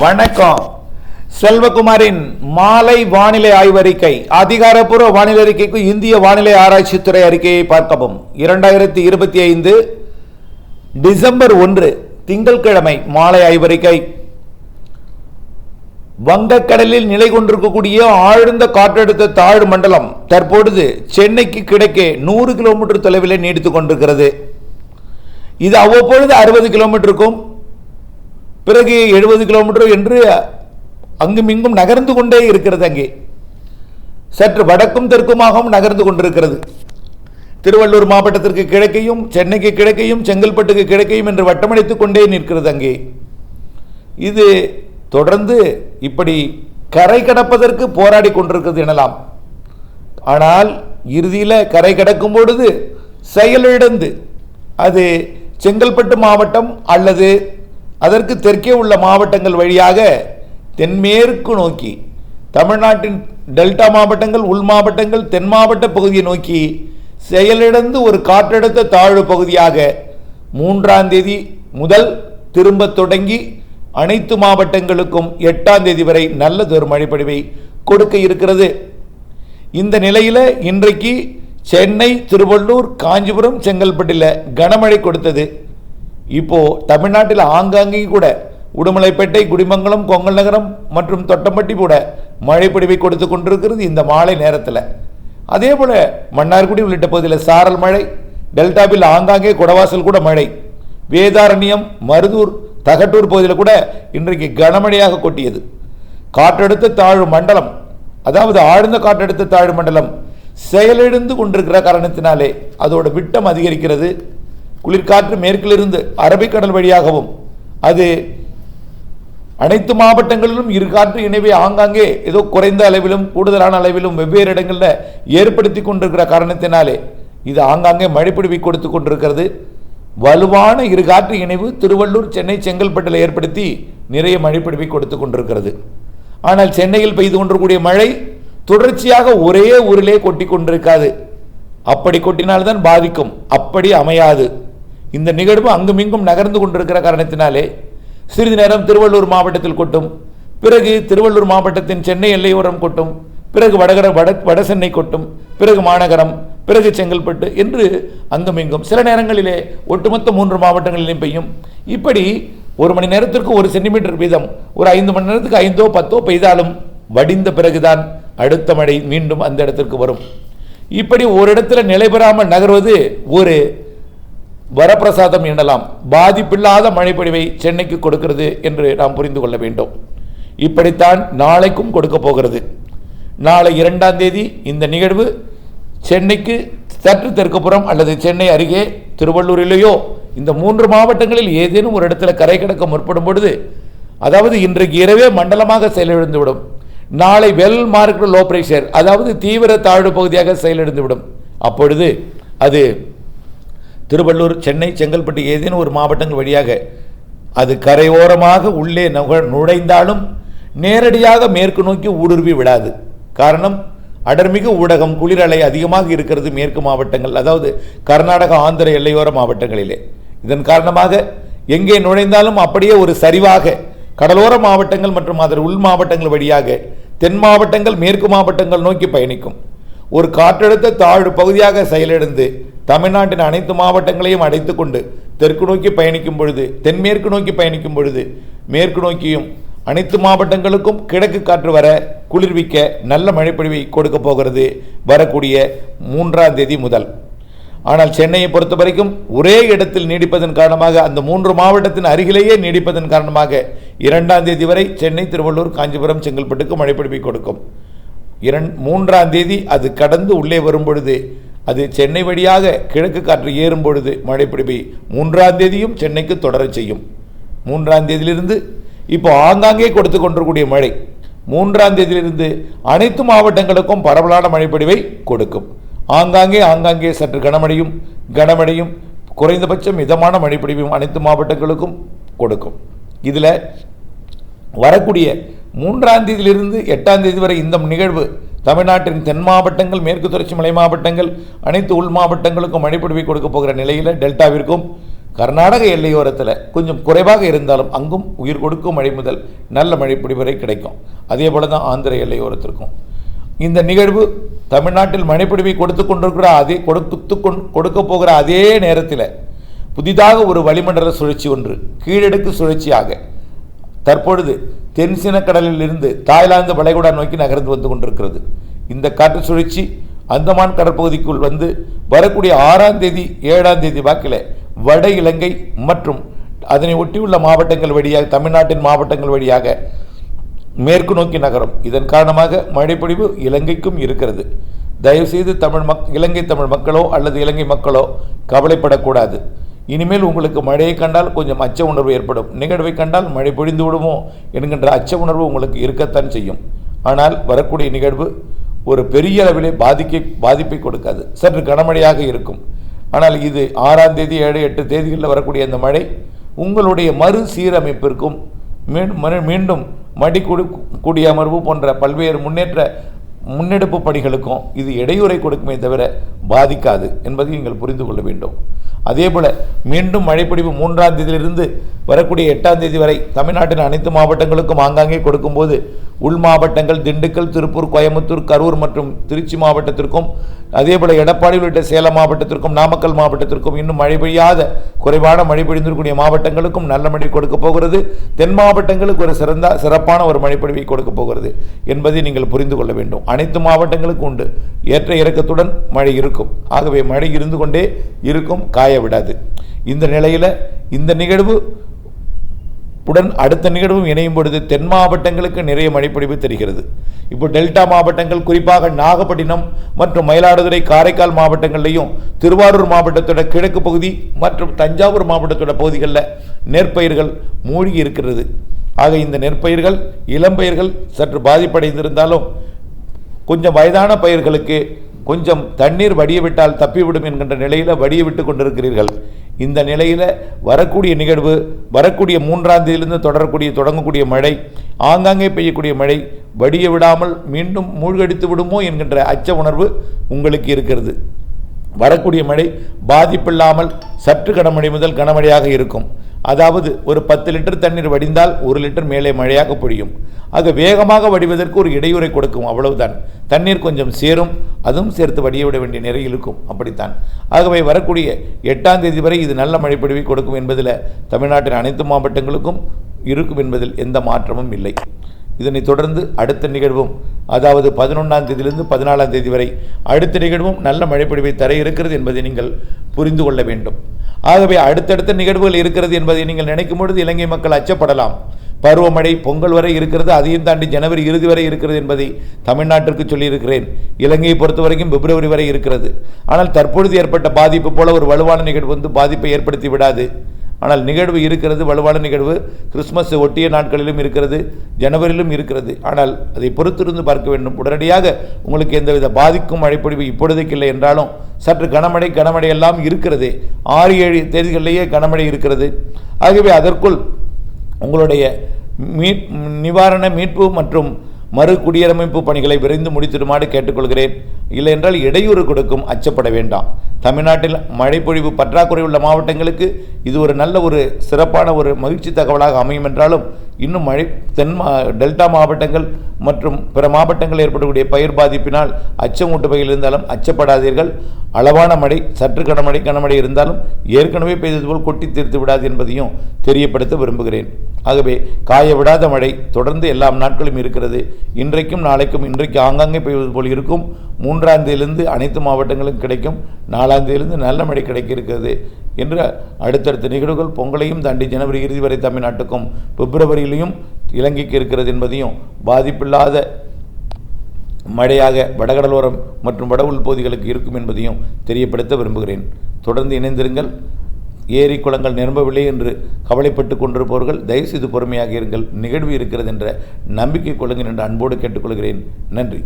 வணக்கம். செல்வகுமாரின் மாலை வானிலை ஆய்வறிக்கை. அதிகாரப்பூர்வ வானிலை அறிக்கைக்கு இந்திய வானிலை ஆராய்ச்சித்துறை அறிக்கையை பார்க்கவும். 2025 டிசம்பர் 1 திங்கட்கிழமை மாலை ஆய்வறிக்கை. வங்கக்கடலில் நிலை கொண்டிருக்கக்கூடிய ஆழ்ந்த காற்றழுத்த தாழ்வு மண்டலம் தற்பொழுது சென்னைக்கு கிழக்கே 100 கிலோமீட்டர் தொலைவில் நீடித்துக் கொண்டிருக்கிறது. இது அவ்வப்பொழுது 60 கிலோமீட்டருக்கும் பிறகு 70 கிலோமீட்டர் என்று அங்குமிங்கும் நகர்ந்து கொண்டே இருக்கிறது. அங்கே சற்று வடக்கும் தெற்குமாகவும் நகர்ந்து கொண்டிருக்கிறது. திருவள்ளூர் மாவட்டத்திற்கு கிழக்கையும் சென்னைக்கு கிழக்கையும் செங்கல்பட்டுக்கு கிழக்கையும் என்று வட்டமடித்துக் கொண்டே நிற்கிறது. அங்கே இது தொடர்ந்து இப்படி கரை கடப்பதற்கு போராடி கொண்டிருக்கிறது எனலாம். ஆனால் இறுதியில் கரை கடக்கும் பொழுது செயலிழந்து அது செங்கல்பட்டு மாவட்டம் அல்லது அதற்கு தெற்கே உள்ள மாவட்டங்கள் வழியாக தென்மேற்கு நோக்கி தமிழ்நாட்டின் டெல்டா மாவட்டங்கள், உள் மாவட்டங்கள், தென் மாவட்ட பகுதியை நோக்கி செயலிழந்து ஒரு காற்றழுத்த தாழ்வு பகுதியாக 3ஆம் தேதி முதல் திரும்ப தொடங்கி அனைத்து மாவட்டங்களுக்கும் 8ஆம் தேதி வரை நல்லதொரு மழைப்பொழிவை கொடுக்க இருக்கிறது. இந்த நிலையில் இன்றைக்கு சென்னை, திருவள்ளூர், காஞ்சிபுரம், செங்கல்பட்டில் கனமழை கொடுத்தது. இப்போ தமிழ்நாட்டில் ஆங்காங்கே கூட உடுமலைப்பேட்டை, குடிமங்கலம், கொங்கல் நகரம் மற்றும் தொட்டம்பட்டி கூட மழைப்பொழிவை கொடுத்து கொண்டிருக்கிறது இந்த மாலை நேரத்தில். அதே போல மன்னார்குடி உள்ளிட்ட பகுதியில் சாரல் மழை, டெல்டாவில் ஆங்காங்கே குடவாசல் கூட மழை, வேதாரண்யம், மருதூர், தகட்டூர் பகுதியில் கூட இன்றைக்கு கனமழையாக கொட்டியது. காற்றழுத்த தாழ்வு மண்டலம், அதாவது ஆழ்ந்த காற்றழுத்த தாழ்வு மண்டலம் செயலிழந்து கொண்டிருக்கிற காரணத்தினாலே அதோட விட்டம் அதிகரிக்கிறது. குளிர்காற்று மேற்கிலிருந்து அரபிக்கடல் வழியாகவும் அது அனைத்து மாவட்டங்களிலும் இரு காற்று இணைவை ஆங்காங்கே ஏதோ குறைந்த அளவிலும் கூடுதலான அளவிலும் வெவ்வேறு இடங்களில் ஏற்படுத்தி கொண்டிருக்கிற காரணத்தினாலே இது ஆங்காங்கே மழைப்பொழிவை கொடுத்து கொண்டிருக்கிறது. வலுவான இரு காற்று இணைவு திருவள்ளூர், சென்னை, செங்கல்பட்டில் ஏற்படுத்தி நிறைய மழைப்பொழிவை கொடுத்து கொண்டிருக்கிறது. ஆனால் சென்னையில் பெய்து கொண்டிருக்கூடிய மழை தொடர்ச்சியாக ஒரே ஊரிலே கொட்டி கொண்டிருக்காது. அப்படி கொட்டினால்தான் பாதிக்கும், அப்படி அமையாது. இந்த நிகழ்வு அங்குமிங்கும் நகர்ந்து கொண்டிருக்கிற காரணத்தினாலே சிறிது நேரம் திருவள்ளூர் மாவட்டத்தில் கொட்டும், பிறகு திருவள்ளூர் மாவட்டத்தின் சென்னை எல்லையோரம் கொட்டும், பிறகு வட சென்னை கொட்டும், பிறகு மாநகரம், பிறகு செங்கல்பட்டு என்று அங்குமிங்கும் சில நேரங்களிலே ஒட்டுமொத்த 3 மாவட்டங்களிலும் பெய்யும். இப்படி 1 மணி நேரத்திற்கு 1 சென்டிமீட்டர் வீதம் ஒரு 5 மணி நேரத்துக்கு 5ஓ 10ஓ பெய்தாலும் வடிந்த பிறகுதான் அடுத்த மழை மீண்டும் அந்த இடத்திற்கு வரும். இப்படி ஒரு இடத்துல நிலை பெறாமல் நகர்வது ஒரு வரப்பிரசாதம் எனலாம். பாதிப்பில்லாத மழைப்பொழிவை சென்னைக்கு கொடுக்கிறது என்று நாம் புரிந்து கொள்ள வேண்டும். இப்படித்தான் நாளைக்கும் கொடுக்க போகிறது. நாளை 2ஆம் தேதி இந்த நிகழ்வு சென்னைக்கு சற்று தெற்குப்புறம் அல்லது சென்னை அருகே திருவள்ளூரிலேயோ இந்த 3 மாவட்டங்களில் ஏதேனும் ஒரு இடத்துல கரை கடக்க முற்படும் பொழுது, அதாவது இன்றைக்கு இரவே மண்டலமாக செயலிழந்துவிடும். நாளை வெல் மார்க்டு லோ பிரஷர், அதாவது தீவிர தாழ்வு பகுதியாக செயலிழந்துவிடும். அப்பொழுது அது திருவள்ளூர், சென்னை, செங்கல்பட்டு ஏதேனும் ஒரு மாவட்டங்கள் வழியாக அது கரையோரமாக உள்ளே நுழைந்தாலும் நேரடியாக மேற்கு நோக்கி ஊடுருவி விடாது. காரணம், அடர்மிகு ஊடகம், குளிரலை அதிகமாக இருக்கிறது மேற்கு மாவட்டங்கள், அதாவது கர்நாடகா, ஆந்திர எல்லையோர மாவட்டங்களிலே. இதன் காரணமாக எங்கே நுழைந்தாலும் அப்படியே ஒரு சரிவாக கடலோர மாவட்டங்கள் மற்றும் அதன் உள் மாவட்டங்கள் வழியாக தென் மாவட்டங்கள், மேற்கு மாவட்டங்கள் நோக்கி பயணிக்கும். ஒரு காற்றழுத்த தாழ்வு பகுதியாக செயலிழந்து தமிழ்நாட்டின் அனைத்து மாவட்டங்களையும் அடைத்து கொண்டு தெற்கு நோக்கி பயணிக்கும் பொழுது, தென்மேற்கு நோக்கி பயணிக்கும் பொழுது மேற்கு நோக்கியும் அனைத்து மாவட்டங்களுக்கும் கிழக்கு காற்று வர குளிர்விக்க நல்ல மழைப்பொழிவை கொடுக்க போகிறது வரக்கூடிய 3ஆம் தேதி முதல். ஆனால் சென்னையை பொறுத்த வரைக்கும் ஒரே இடத்தில் நீடிப்பதன் காரணமாக, அந்த 3 மாவட்டத்தின் அருகிலேயே நீடிப்பதன் காரணமாக 2ஆம் தேதி வரை சென்னை, திருவள்ளூர், காஞ்சிபுரம், செங்கல்பட்டுக்கு மழைப்பொழிவை கொடுக்கும். 3ஆம் தேதி அது கடந்து உள்ளே வரும் பொழுது, அது சென்னை வழியாக கிழக்கு காற்று ஏறும் பொழுது மழைப்பொழிவை 3ஆம் தேதியும் சென்னைக்கு தொடர செய்யும். 3ஆம் தேதியிலிருந்து இப்போ ஆங்காங்கே கொடுத்து கொண்டிருக்கூடிய மழை 3ஆம் தேதியிலிருந்து அனைத்து மாவட்டங்களுக்கும் பரவலான மழைப்பொழிவை கொடுக்கும். ஆங்காங்கே சற்று கனமழையும் குறைந்தபட்சம் மிதமான மழைப்பொழிவும் அனைத்து மாவட்டங்களுக்கும் கொடுக்கும். இதில் வரக்கூடிய 3ஆம் தேதியிலிருந்து 8ஆம் தேதி வரை இந்த நிகழ்வு தமிழ்நாட்டின் தென் மாவட்டங்கள், மேற்கு தொடர்ச்சி மலை மாவட்டங்கள், அனைத்து உள் மாவட்டங்களுக்கும் மழைப்பொழிவை கொடுக்க போகிற நிலையில் டெல்டாவிற்கும் கர்நாடக எல்லையோரத்தில் கொஞ்சம் குறைவாக இருந்தாலும் அங்கும் உயிர் கொடுக்கும் மழை முதல் நல்ல மழை வரை கிடைக்கும். அதே போல தான் ஆந்திர எல்லையோரத்திற்கும். இந்த நிகழ்வு தமிழ்நாட்டில் மழைப்பொழிவை கொடுக்க போகிற அதே நேரத்தில் புதிதாக ஒரு வளிமண்டல சுழற்சி ஒன்று கீழடுக்கு சுழற்சியாக தற்பொழுது தென்சீனக்கடலில் இருந்து தாய்லாந்து வளைகுடா நோக்கி நகர்ந்து வந்து கொண்டிருக்கிறது. இந்த காற்று சுழற்சி அந்தமான் கடற்பகுதிக்குள் வந்து வரக்கூடிய 6ஆம் தேதி 7ஆம் தேதி வாக்கில் வட இலங்கை மற்றும் அதனை ஒட்டியுள்ள மாவட்டங்கள் வழியாக தமிழ்நாட்டின் மாவட்டங்கள் வழியாக மேற்கு நோக்கி நகரும். இதன் காரணமாக மழைப்பொழிவு இலங்கைக்கும் இருக்கிறது. தயவுசெய்து இலங்கை தமிழ் மக்களோ அல்லது இலங்கை மக்களோ கவலைப்படக்கூடாது. இனிமேல் உங்களுக்கு மழையை கண்டால் கொஞ்சம் அச்ச உணர்வு ஏற்படும். நிகழ்வை கண்டால் மழை பொழிந்து விடுமோ என்கின்ற அச்ச உணர்வு உங்களுக்கு இருக்கத்தான் செய்யும். ஆனால் வரக்கூடிய நிகழ்வு ஒரு பெரிய அளவிலே பாதிப்பை கொடுக்காது. சற்று கனமழையாக இருக்கும். ஆனால் இது 6ஆம் தேதி 7, 8 தேதிகளில் வரக்கூடிய அந்த மழை உங்களுடைய மறுசீரமைப்பிற்கும் மீண்டும் குடியமர்வு போன்ற பல்வேறு முன்னெடுப்பு பணிகளுக்கும் இது இடையூறை கொடுக்குமே தவிர பாதிக்காது என்பதை நீங்கள் புரிந்து கொள்ள வேண்டும். அதேபோல மீண்டும் மழைப்பொழிவு 3ஆம் தேதியிலிருந்து வரக்கூடிய 8ஆம் தேதி வரை தமிழ்நாட்டின் அனைத்து மாவட்டங்களுக்கும் ஆங்காங்கே கொடுக்கும்போது உள் மாவட்டங்கள் திண்டுக்கல், திருப்பூர், கோயம்புத்தூர், கரூர் மற்றும் திருச்சி மாவட்டத்திற்கும் அதேபோல எடப்பாடி உள்ளிட்ட சேலம் மாவட்டத்திற்கும் நாமக்கல் மாவட்டத்திற்கும் இன்னும் மழை பெய்யாத குறைவான மழை பொழிந்திருக்கக்கூடிய மாவட்டங்களுக்கும் நல்ல மழை கொடுக்க போகிறது. தென் மாவட்டங்களுக்கு ஒரு சிறப்பான ஒரு மழைப்பொழிவை கொடுக்க போகிறது என்பதை நீங்கள் புரிந்து கொள்ள வேண்டும். அனைத்து மாவட்டங்களுக்கும் உண்டு ஏற்ற இறக்கத்துடன் மழை இருக்கும். ஆகவே மழை இருந்து கொண்டே இருக்கும், காய விடாது. இந்த நிலையில் இந்த நிகழ்வு உடன் அடுத்த நிகழ்வும் இணையும் பொழுது தென் மாவட்டங்களுக்கு நிறைய மழைப்பொழிவு தெரிகிறது. இப்போ டெல்டா மாவட்டங்கள் குறிப்பாக நாகப்பட்டினம் மற்றும் மயிலாடுதுறை, காரைக்கால் மாவட்டங்களையும் திருவாரூர் மாவட்டத்தோட கிழக்கு பகுதி மற்றும் தஞ்சாவூர் மாவட்டத்தோட பகுதிகளில் நெற்பயிர்கள் மூழ்கி இருக்கிறது. ஆக இந்த நெற்பயிர்கள் இளம்பயிர்கள் சற்று பாதிப்படைந்திருந்தாலும் கொஞ்சம் வயதான பயிர்களுக்கு கொஞ்சம் தண்ணீர் வடிய விட்டால் தப்பிவிடும் என்கின்ற நிலையில் வடிய விட்டு கொண்டிருக்கிறீர்கள். இந்த நிலையில் வரக்கூடிய நிகழ்வு வரக்கூடிய 3ஆம் தேதியிலிருந்து தொடங்கக்கூடிய மழை ஆங்காங்கே பெய்யக்கூடிய மழை வடிய விடாமல் மீண்டும் மூழ்கடித்து விடுமோ என்கின்ற அச்ச உணர்வு உங்களுக்கு இருக்கிறது. வரக்கூடிய மழை பாதிப்பில்லாமல் சற்று கனமழை முதல் கனமழையாக இருக்கும். அதாவது ஒரு 10 லிட்டர் தண்ணீர் வடிந்தால் 1 லிட்டர் மேலே மழையாக பொழியும். ஆக வேகமாக வடிவதற்கு ஒரு இடையூறை கொடுக்கும், அவ்வளவுதான். தண்ணீர் கொஞ்சம் சேரும், அதுவும் சேர்த்து வடிய விட வேண்டிய நிலை இருக்கும், அப்படித்தான். ஆகவே வரக்கூடிய 8ஆம் தேதி வரை இது நல்ல மழைப்பொழிவை கொடுக்கும் என்பதில் தமிழ்நாட்டின் அனைத்து மாவட்டங்களுக்கும் இருக்கும் என்பதில் எந்த மாற்றமும் இல்லை. இதனைத் தொடர்ந்து அடுத்த நிகழ்வும் அதாவது 11ஆம் தேதியிலிருந்து 14ஆம் தேதி வரை அடுத்த நிகழ்வும் நல்ல மழைப்பொழிவை தர இருக்கிறது என்பதை நீங்கள் புரிந்து கொள்ள வேண்டும். ஆகவே அடுத்தடுத்த நிகழ்வுகள் இருக்கிறது என்பதை நீங்கள் நினைக்கும் பொழுது இலங்கை மக்கள் அச்சப்படலாம். பருவமழை பொங்கல் வரை இருக்கிறது, அதையும் தாண்டி ஜனவரி இறுதி வரை இருக்கிறது என்பதை தமிழ்நாட்டிற்கு சொல்லியிருக்கிறேன். இலங்கையை பொறுத்த வரைக்கும் பிப்ரவரி வரை இருக்கிறது. ஆனால் தற்பொழுது ஏற்பட்ட பாதிப்பு போல ஒரு வலுவான நிகழ்வு வந்து பாதிப்பை ஏற்படுத்தி விடாது. ஆனால் நிகழ்வு இருக்கிறது, வலுவான நிகழ்வு கிறிஸ்துமஸ் ஒட்டிய நாட்களிலும் இருக்கிறது, ஜனவரியிலும் இருக்கிறது. ஆனால் அதை பொறுத்திருந்து பார்க்க வேண்டும். உடனடியாக உங்களுக்கு எந்தவித பாதிக்கும் மழைப்பொழிவு இப்பொழுதைக்கு இல்லை என்றாலும் சற்று கனமழை எல்லாம் இருக்கிறது. 6-7 தேதிகளிலேயே கனமழை இருக்கிறது. ஆகவே அதற்குள் உங்களுடைய நிவாரண மீட்பு மற்றும் மறு குடியரமைப்பு பணிகளை விரைந்து முடித்திடுமாறு கேட்டுக்கொள்கிறேன். இல்லை என்றால் இடையூறு கொடுக்கும், அச்சப்பட வேண்டாம். தமிழ்நாட்டில் மழைப்பொழிவு பற்றாக்குறை உள்ள மாவட்டங்களுக்கு இது ஒரு நல்ல ஒரு சிறப்பான ஒரு மகிழ்ச்சி தகவலாக அமையும் என்றாலும் இன்னும் டெல்டா மாவட்டங்கள் மற்றும் பிற மாவட்டங்கள் ஏற்படக்கூடிய பயிர் பாதிப்பினால் அச்சமூட்டு வகையில் இருந்தாலும் அச்சப்படாதீர்கள். அளவான மழை, சற்று கனமழை இருந்தாலும் ஏற்கனவே பெய்தது போல் கொட்டி தீர்த்து விடாது என்பதையும் தெரியப்படுத்த விரும்புகிறேன். ஆகவே காய விடாத மழை தொடர்ந்து எல்லா நாட்களும் இருக்கிறது. இன்றைக்கும் நாளைக்கும் இன்றைக்கு ஆங்காங்கே பெய்வது போல் இருக்கும். 3ஆம் தேதியிலிருந்து அனைத்து மாவட்டங்களும் கிடைக்கும். 4ஆம் தேதியிலிருந்து நல்ல மழை கிடைக்க இருக்கிறது என்று அடுத்தடுத்த நிகழ்வுகள் பொங்கலையும் தாண்டி ஜனவரி இறுதி வரை தமிழ்நாட்டுக்கும் பிப்ரவரியிலையும் இலங்கைக்கு இருக்கிறது என்பதையும் பாதிப்பில்லாத மழையாக வடகடலோரம் மற்றும் வட உள் பகுதிகளுக்கு இருக்கும் என்பதையும் தெரியப்படுத்த விரும்புகிறேன். தொடர்ந்து இணைந்திருங்கள். ஏரி குளங்கள் நிரம்பவில்லை என்று கவலைப்பட்டு கொண்டிருப்பவர்கள் தயவுசெய்து பொறுமையாக இருங்கள். நிகழ்வு இருக்கிறது என்ற நம்பிக்கை கொள்ளுங்கள் என்று அன்போடு கேட்டுக்கொள்கிறேன். நன்றி.